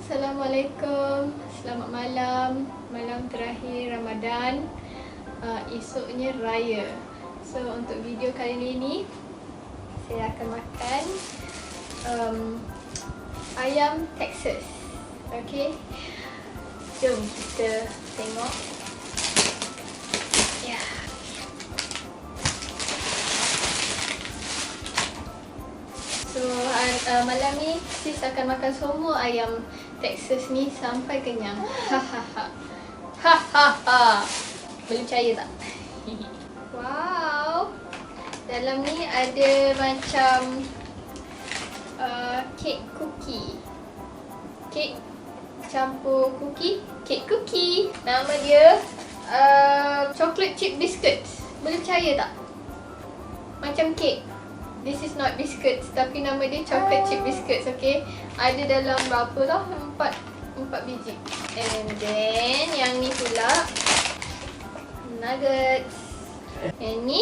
Assalamualaikum, selamat malam. Malam terakhir Ramadan, esoknya Raya. So untuk video kali ini saya akan makan ayam Texas. Okay, jom kita tengok. Ya. So malam ni sis akan makan semua ayam Texas ni sampai kenyang. Hahaha. Hahaha. Boleh percaya tak? Wow. Dalam ni ada macam kek cookie. Kek campur cookie. Kek cookie. Nama dia chocolate chip biscuits. Boleh percaya tak? Macam kek. This is not biscuits, tapi nama dia chocolate chip biscuits, okay? Ada dalam berapa lah? 4 biji. And then yang ni pula nuggets. Yang ni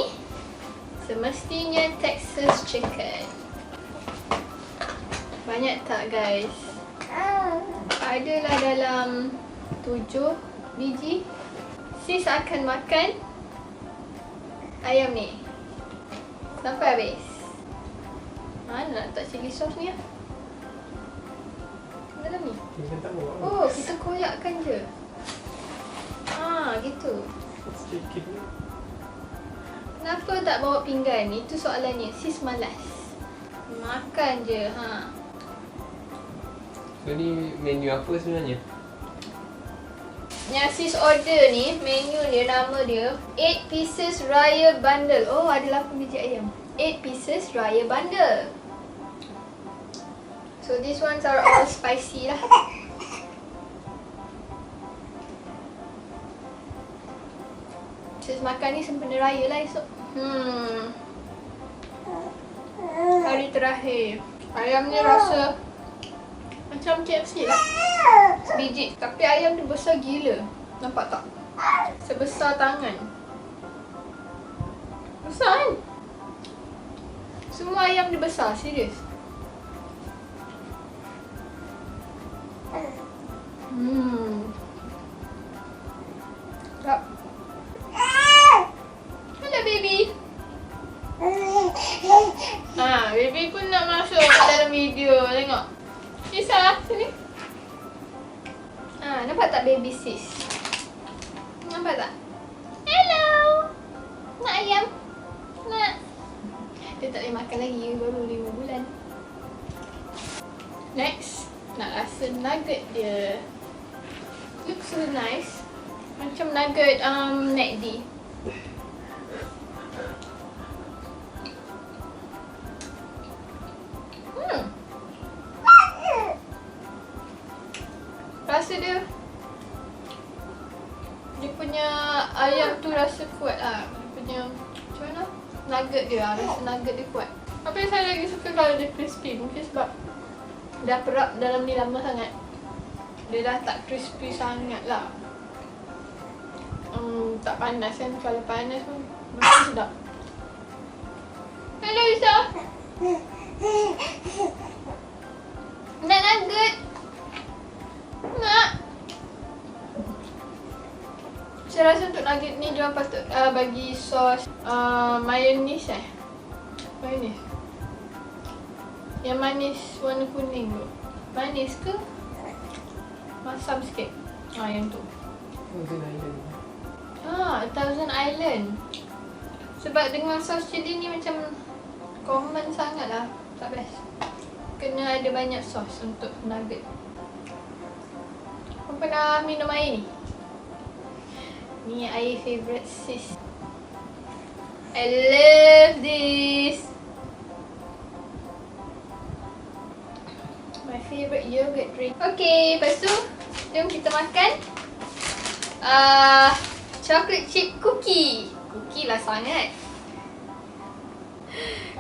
semestinya Texas chicken. Banyak tak guys? Adalah dalam 7 biji. Sis akan makan ayam ni sampai habis. Mana nak letak chili sauce ni lah? Dalam ni? Oh, kita koyakkan je. Gitu. Kenapa tak bawa pinggan? Itu soalannya. Sis malas. Makan je, So ni menu apa sebenarnya? Yang sis order ni, menu dia, nama dia 8 pieces Raya bundle. Oh, ada 8 biji ayam. 8 pieces Raya bundle. So these ones are all spicy lah. Sis makan ni sempena raya lah esok. Hari terakhir. Ayam ni rasa macam KFC lah. Sebiji. Tapi ayam tu besar gila. Nampak tak? Sebesar tangan. Besar kan? Semua ayam dia besar. Serius. Sedap. Hello baby. Baby pun nak masuk dalam video. Tengok. Kisah sini. Nampak tak baby sis? Nampak tak? Hello. Nak ayam? Nak? Dia tak boleh makan lagi. Baru 5 bulan. Next. Nak rasa nugget dia. Looks so nice. Macam nugget McD. Rasa dia punya ayam tu rasa kuat lah. Dia punya macam mana? Nugget dia, rasa nugget dia kuat. Tapi saya lagi suka kalau dia crispy. Mungkin sebab dah perap dalam ni lama sangat. Dia dah tak crispy sangat lah. Tak panas kan. Kalau panas pun masih sedap. Hello Isa. Nak nugget? Nak? Saya rasa untuk nugget ni diorang patut bagi sos mayonnaise Mayonnaise. Yang manis warna kuning tu. Manis ke? Masam sikit. Yang tu. Thousand Island. Sebab dengan sos cili ni macam common sangat lah. Tak best. Kena ada banyak sos untuk nugget. Kau pernah minum air ni? Ni air favourite sis. I love this. My favourite yogurt drink. Okay, lepas tu jom kita makan chocolate chip cookie. Cookie lah sangat.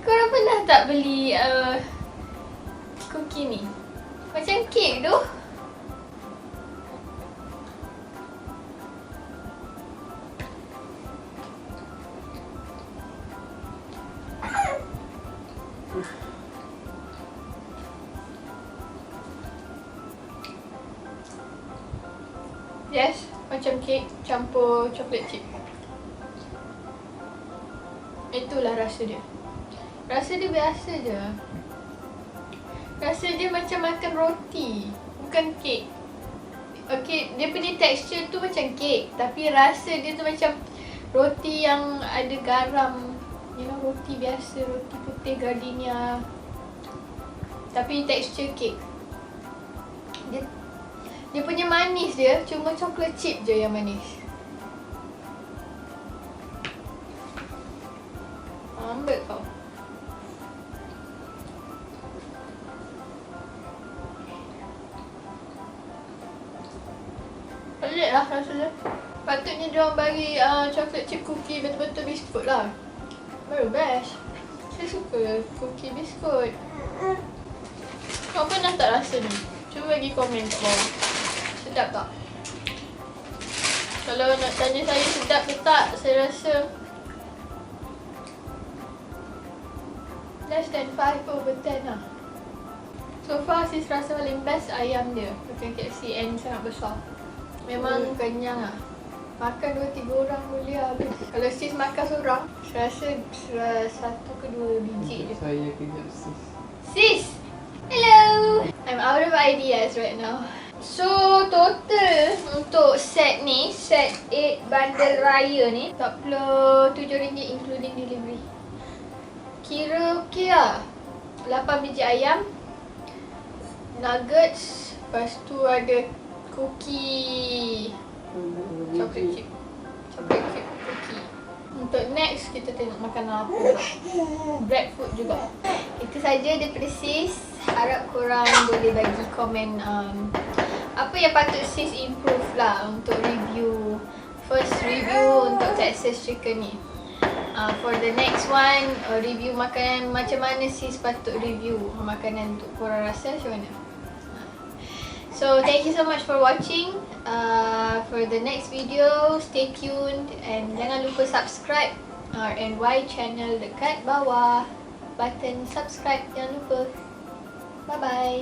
Korang pernah tak beli cookie ni? Macam kek tu. Yes, macam kek campur coklat chip. Itulah rasa dia. Rasa dia biasa je. Rasa dia macam makan roti, bukan kek. Okay, dia punya tekstur tu macam kek, tapi rasa dia tu macam roti yang ada garam. You know, roti biasa, roti putih gardenia. Tapi tekstur kek. Dia punya manis dia, cuma coklat chip je yang manis. Ambil kau. Pelik lah rasanya. Patutnya diorang bagi coklat chip cookie betul-betul biskut lah. Baru best. Saya suka cookie biskut. Kau pernah tak rasa ni? Cuba bagi komen kat bawah. Sedap tak? Kalau nak tanya saya sedap ke tak, saya rasa less than 5/10 lah. So far sis rasa paling best ayam dia. Makan KFC and sangat besar. Memang kenyang lah. Makan 2-3 orang boleh habis. Kalau sis makan seorang, saya rasa 1 ke 2 biji je. Saya kejap sis. Sis! Hello! I'm out of ideas right now. So total untuk set ni, set 8 bundle raya ni, RM47 including delivery. Kira okey lah. 8 biji ayam, nuggets, lepas tu ada cookie chocolate chip cookie. Untuk next kita tengok makanan apa pula. Breadfruit juga. Itu saja daripada sis. Harap korang boleh bagi komen apa yang patut sis improve lah untuk review. First review untuk Texas chicken ni. For the next one, review makanan macam mana sis patut review makanan untuk korang rasa macam mana. So thank you so much for watching. For the next video, stay tuned and jangan lupa subscribe RNY channel dekat bawah. Button subscribe, jangan lupa. Bye bye.